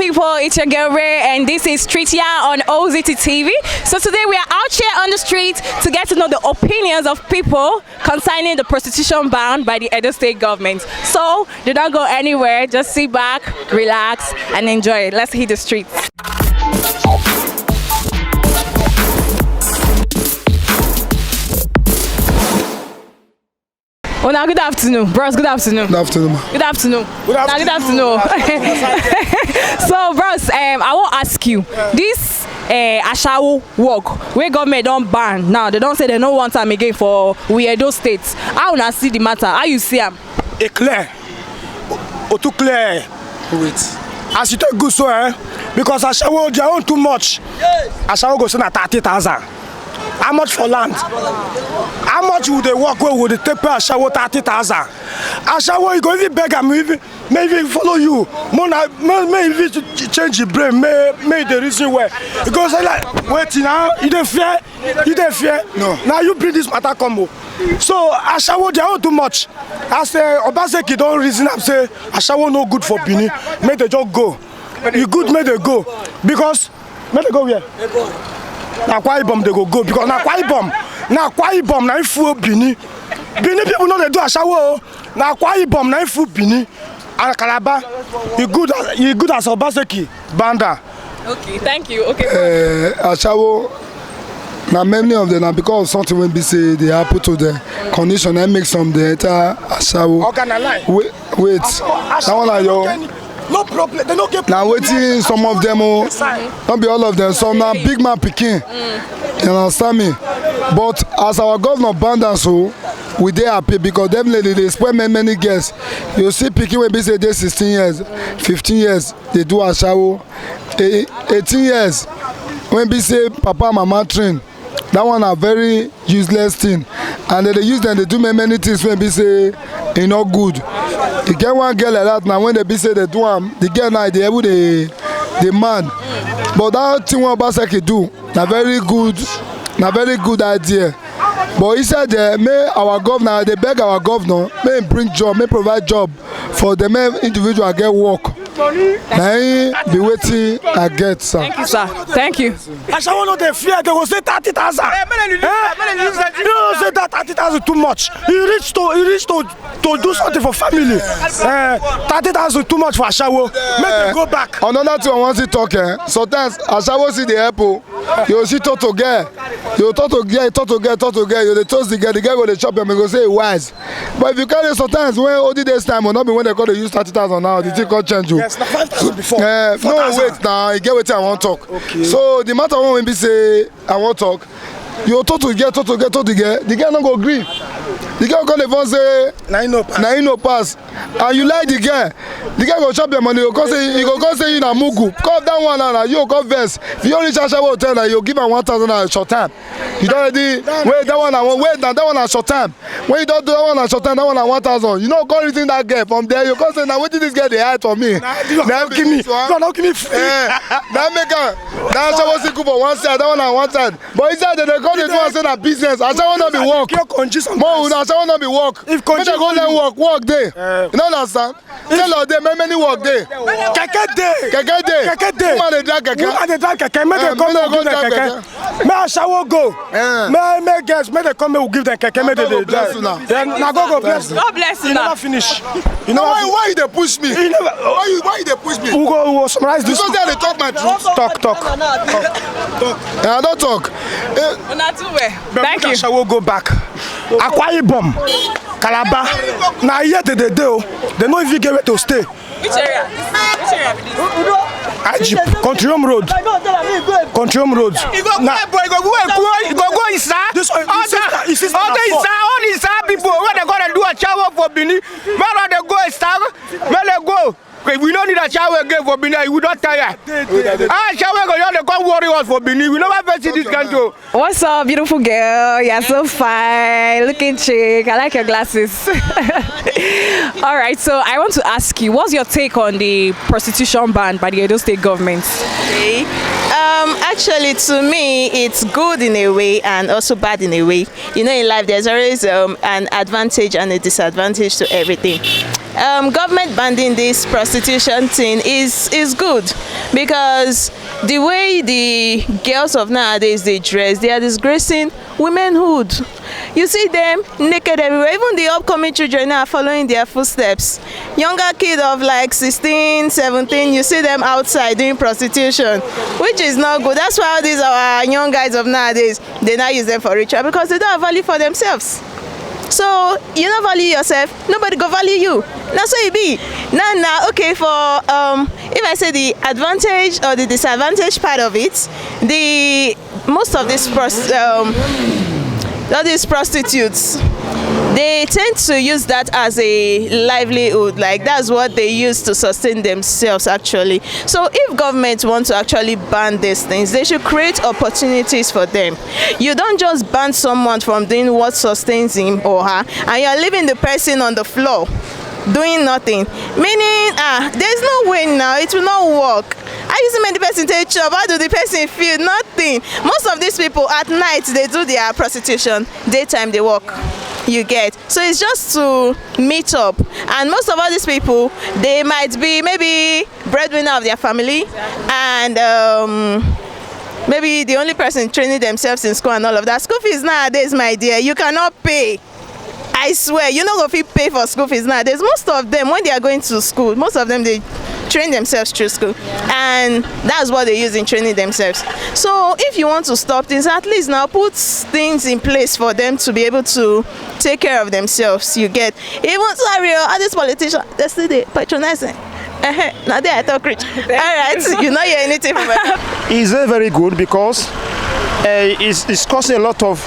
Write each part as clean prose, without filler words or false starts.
people, it's your girl Ray and this is Street Yarn on Ozity TV. So today we are out here on the street to get to know the opinions of people concerning the prostitution ban by the Edo State government. So do not go anywhere, just sit back, relax and enjoy. Let's hit the streets. Oh, now good afternoon, bros. Good afternoon. Good afternoon. Good afternoon. Good afternoon. Good afternoon. So, bros, I will ask you this ASHAWO work where government don't ban now. They don't say they don't want them again for Edo states. How you see the matter? How you see them? It's clear. Too clear. Wait. As you take good so, because ASHAWO they own too much. ASHAWO goes in at 30,000. How much for land? How much would they work with? Would they take ASHAWO 30,000? ASHAWO, you go even beg and maybe follow you. Maybe change your brain. May the reason why. Because I like wait now. You don't fear. You don't fear. No. Now you bring this matter combo. So ASHAWO they own too much. As Obaseki don't reason and say ASHAWO no good for Benin. May they just go. You good, may they go. Because may they go where? Na Akwa Ibom they go because na Akwa Ibom na full Benin people know they do ASHAWO. Na Akwa Ibom na full Benin and Calabar. You good as Obaseki Banda. Okay, thank you. Okay. ASHAWO na many of them na because of something when be say they happen to the condition that makes some the enter ASHAWO. Wait. That one are your. No problem. They don't get. Now waiting some of them, don't be all of them. Some now big man picking. You understand me? But as our governor banned us, so we dey happy because them lady they spend many girls. You see picking when they say they 16 years, 15 years they do ASHAWO, 18 years when they say papa and mama train. That one a very useless thing, and they use them. They do many things when they say e not good. You get one girl like that now when they be say they do the girl now they able the man. But that thing what Obaseki do, na very good idea. But he said may our governor, they beg our governor, may bring job, may provide job for the individual get work. Now be waiting I get, sir. Thank you, sir. Thank you. ASHAWO no dey fear, they go say 30,000. You don't say that 30,000 too much. You reach to do something for family. 30,000 too much for ASHAWO. Make them go back. Another thing I want to talk. Sometimes ASHAWO see the apple. You see to get. You talk to get. You dey toast the guy go dey chop him and go say wise. But if you carry sometimes when all the days time will not be when they call they use 30,000 now, the thing can't change you. Yes, 5,000 before. No, wait now, you get what I want to talk. Okay. So the matter when we say I want to talk, you talk to get, the guy not go agree. The guy go even say, na no pass. And you like the guy go chop your money, he go say you na mugu. Call that one and you go verse. If you only charge about hotel, you give him 1,000 at short time. You don't already wait that one at short time. When you don't do that one at short time, that one at 1,000. You know, go reason that girl from there. You go say now what did this girl they hide for me? Now give me free. Now make her. Now ASHAWO still go for one side, that one at one side. But inside they go they do and say that business. ASHAWO not be work. More ASHAWO not be work. If they go learn work there. You know understand? Tell us there many work there. Keke day. Woman they drag keke. Make them come and give them keke. May ASHAWO go. May guys, may they come and give them keke. May they drive. Now go bless you. God bless you. You never finish. You know why they push me? Why they push me? Who go summarize this? Because they talk my truth. Talk. I don't talk. Thank you. ASHAWO go back. Akwa Ibom, Calabar. Now here they do. They don't even get where to stay. Which area? Ajip, Country Home Road. You go inside. All these people when they gonna do ASHAWO for Benin, where they go inside, where they go. We don't need ASHAWO again for Benin. We don't tire. ASHAWO go they come worry us for Benin. We never visit this country. What's up, beautiful girl? You're so fine, looking chic. I like your glasses. All right, so I want to ask you, what's your take on the prostitution ban by the Edo State government? Okay. Actually, to me, it's good in a way and also bad in a way. You know, in life, there's always an advantage and a disadvantage to everything. Government banning this prostitution thing is good, because the way the girls of nowadays they dress, they are disgracing womanhood. You see them naked everywhere. Even the upcoming children are following their footsteps. Younger kids of like 16, 17, you see them outside doing prostitution, which is not good. That's why all these our young guys of nowadays, they now use them for ritual, because they don't have value for themselves. So you don't value yourself, nobody go value you. That's what it be. Now, okay, for if I say the advantage or the disadvantage part of it, most of these prostitutes, they tend to use that as a livelihood. Like that's what they use to sustain themselves actually. So if government wants to actually ban these things, they should create opportunities for them. You don't just ban someone from doing what sustains him or her, and you're leaving the person on the floor doing nothing, meaning there's no way now, it will not work. I used to make the person take a job. How do the person feel? Nothing. Most of these people at night they do their prostitution, daytime they work. You get, so it's just to meet up, and most of all these people, they might be maybe breadwinner of their family, and maybe the only person training themselves in school and all of that. School fees nowadays, my dear, you cannot pay. I swear, you know if you pay for school fees nowadays. Most of them, when they are going to school, most of them they train themselves through school, and that's what they use in training themselves. So if you want to stop things, at least now put things in place for them to be able to take care of themselves. You get, even sorry, all these politicians, they still they patronizing. Now they are talk rich. All right, you know hear anything from them. It's very good, because it's causing a lot of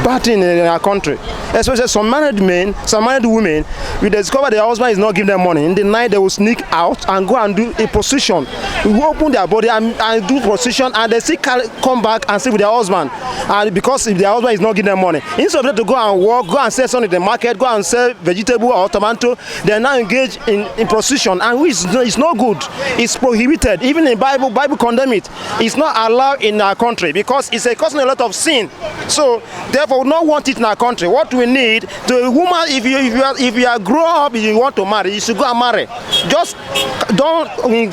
bad thing in our country, especially some married men, some married women. We discover their husband is not giving them money. In the night, they will sneak out and go and do a prostitution. We open their body and do prostitution, and they still come back and stay with their husband. And because if their husband is not giving them money, instead of them to go and work, go and sell something in the market, go and sell vegetable or tomato, they are now engaged in prostitution, and which is not good. It's prohibited. Even in Bible condemn it. It's not allowed in our country, because it's causing a lot of sin. So therefore, we don't want it in our country. What we need, the woman, if you are grown up, if you want to marry, you should go and marry. Just don't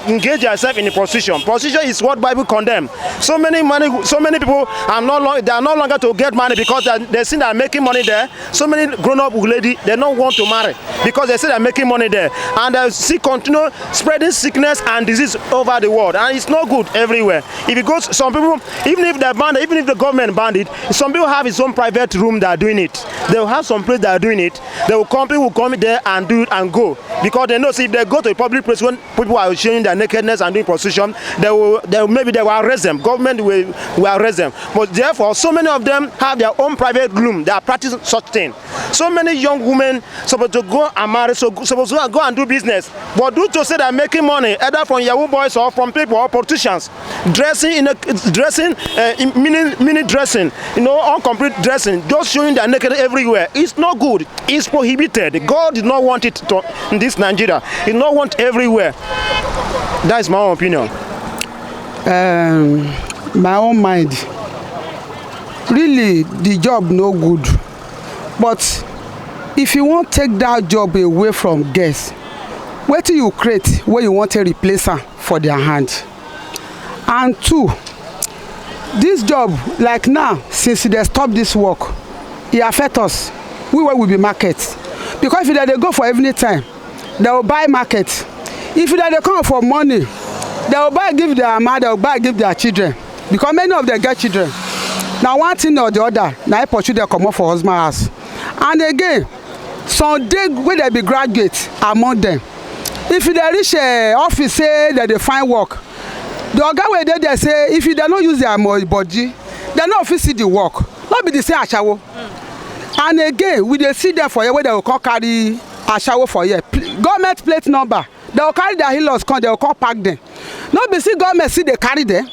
engage yourself in the prostitution. Prostitution is what Bible condemn. So many people are no longer to get money, because they see they're making money there. So many grown-up ladies, they don't want to marry because they say they're making money there, and they see continue spreading sickness and disease over the world, and it's not good everywhere. If it goes, some people, even if the government banned it, some people have its own private room that are doing it. They will have some place that are doing it. People will come there and do it and go, because they know, see, if they go to a public place when people are showing their nakedness and doing prostitution, maybe they will arrest them. Government will arrest them. But therefore, so many of them have their own private room. They are practicing such thing. So many young women supposed to go and marry, supposed to go and do business, but due to say they're making money either from Yahoo boys or from people or politicians, dressing mini dressing, incomplete dressing, just showing their naked everywhere. It's not good. It's prohibited. God did not want it in this Nigeria. He did not want everywhere. That is my own opinion. My own mind. Really, the job no good. But if you want to take that job away from girls, wait till you create where you want to replace her for their hand. And two, this job, like now, since they stop this work, it affects us. We will be market. Because if they go for evening time, they will buy market. If they come for money, they will buy give their mother, they will buy give their children. Because many of them get children. Now one thing or the other, now I pursue them come up for husband house. And again, some day when they be graduates among them, if they reach office say that they find work, the oga wey they say if they don't use their body, they not fit see the work. Not be the same ashawo. And again, we dey see them for here where they will call carry ashawo for here. Government plate number, they will carry their healers come, they will call pack them. Not be see government see they carry them,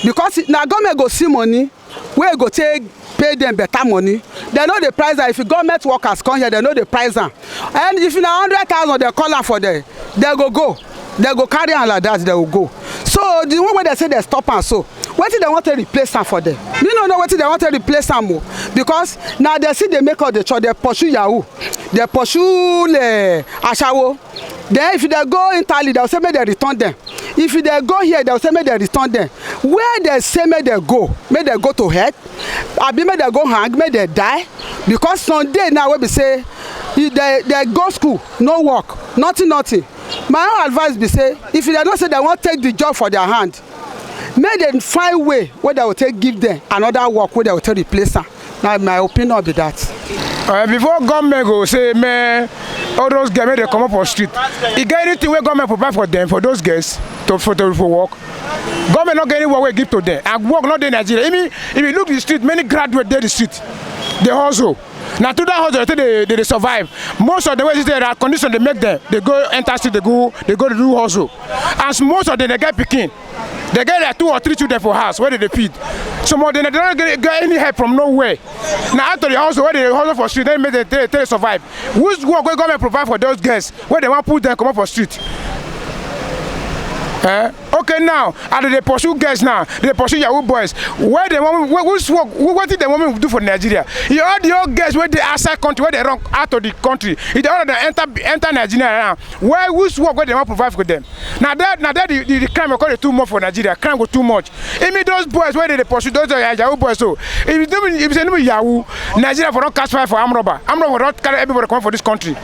because now government go see money where go take pay them better money. They know the price. If government workers come here, they know the price. And if na 100,000 they call am for there, they go. They go carry on like that, they will go. So the one where they say they stop and so wetin dem wan take replace am for them? Me no know wetin dem wan take replace am o, because na dem still dey make us dey chop, dey pursue yahoo, dey pursue ashawo. Then if they go Italy, they'll say make they return them. If they go here, they'll say make they return them. Where they say make they go to head, abi make they go hang, make they die. Because Sunday now we be say if they go school, no work, nothing. My own advice be say if they don't say they won't take the job for their hand, make them find way where they will take give them another work where they will take replace them. Now my opinion be that. Before government go say man, all those girls make they come up for street. You get anything where government provide for them, for those girls for work? Government not get any work we give to them. And work not in Nigeria. I mean, if you look the street, many graduates there the street. They hustle. Now to that hustle, they survive. Most of the ways there are conditions they make them. They go enter street, they go to do hustle. And most of them they get picking. They get like 2 or 3 children for house where they feed. Some of them they don't get any help from nowhere. Now after the hustle where they hustle for street, they make they survive. Which work where government provide for those girls where they want to put them come up for street? Okay, now after they pursue girls now, they pursue Yahoo boys. Where they want, which work, what did they want to do for Nigeria? You all the old girls where they outside country, where they run out of the country. If they all enter Nigeria now, which work where they want to provide for them? Now that the crime will call it too much for Nigeria. Crime go too much. Even those boys where they pursue those Yahoo boys. So if it's any Yahoo, Nigeria for not catch fire for armed robber. Armed robber will not carry everybody come for this country.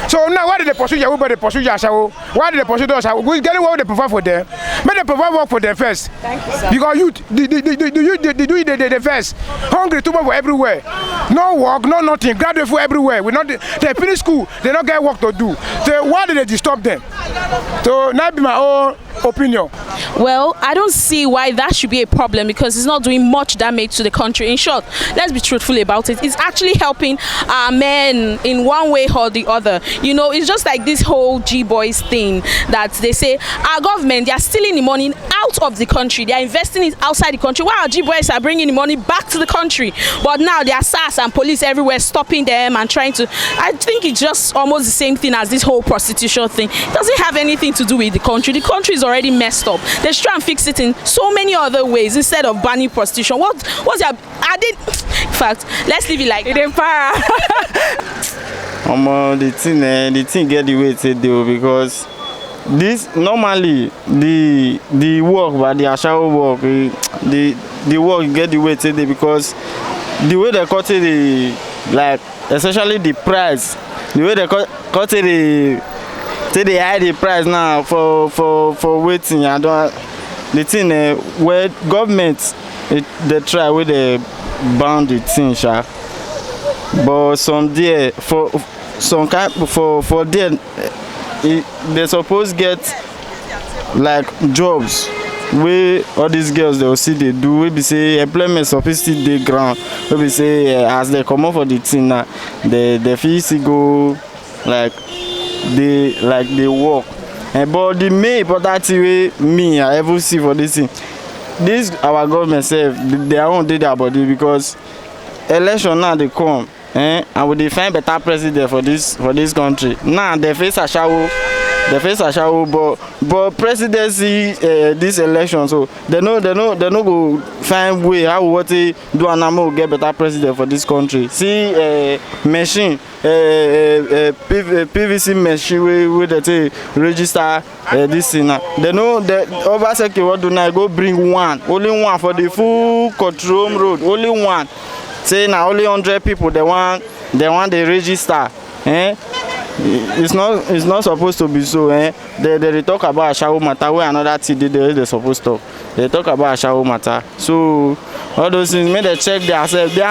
So now why did they pursue Yahoo boys? They pursue Ashawo. Why did they pursue those Ashawo? We getting what they provide for them. Make them provide work for them first. Thank you, sir. Because you, the first. Hungry too much for everywhere. No work, no nothing. Graduate for everywhere. They finish school, they don't get work to do. So why did they disturb them? So that be my own opinion. Well, I don't see why that should be a problem because it's not doing much damage to the country. In short, let's be truthful about it. It's actually helping our men in one way or the other. You know, it's just like this whole G-boys thing that they say our government, they are stealing the money out of the country. They are investing it outside the country. While our G-boys are bringing the money back to the country. But now there are SARS and police everywhere stopping them and trying to. I think it's just almost the same thing as this whole prostitution thing. It doesn't have anything to do with the country. The country is already messed up. They should try and fix it in so many other ways instead of banning prostitution. What's your? In fact, let's leave it like that. The thing get the way it do because this normally the work by the Ashawo work the work get the way it do because the way they cut it like essentially the price, the way they cut it they hide the price now for waiting. I don't the thing where government they try with the bound the thing sha. But some there for some kind for there they suppose get like jobs where all these girls they will see they do. We be say employment suppose still dey ground. We be say as they come up for the thing now, they feel go like they work. But the main important thing me I ever see for this thing, this our government self they won't do their body because election now they come and we dey find better president for this country. Now they face Ashawo, but presidency this election, so they no go find way how what they do and now get better president for this country. See machine PVC machine where they register this thing now. They know the Obaseki what do now go bring only one for the full control road, only one. Say now only 100 people they want they register. It's not supposed to be so. They talk about Ashawo matter where another thing they supposed to. They talk about Ashawo matter. So all those things make they check themselves. They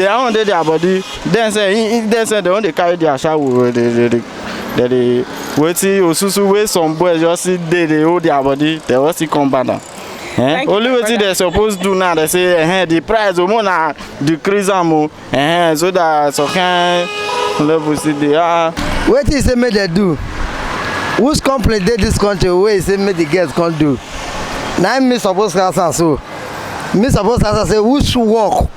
are on their body. They say they want to carry their Ashawo. They wait see Osusu where some boys just see they hold their body. They will still come back now. Only what they supposed to do now, they say the price will now decrease so that so can level see they are. What is it they do? Whose complaint did this country where is it the girls can't do? Now me supposed to answer so. Me supposed to answer say which work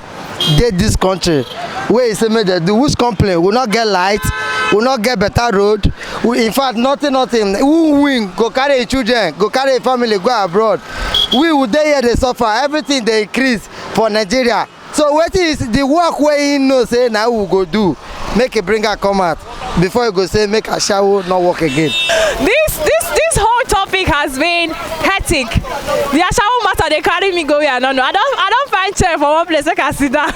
did this country where is it they do? Whose complaint will not get light, we not get better road. In fact, nothing. Who win? Go carry children, go carry family, go abroad. We would dey here they suffer. Everything they increase for Nigeria. So what is the work where he know say now we go do? Make a bringer come out before you go say make Ashawo not work again. This whole topic has been hectic. The Ashawo matter they carry me go here. No, I don't find chair for one place I can sit down.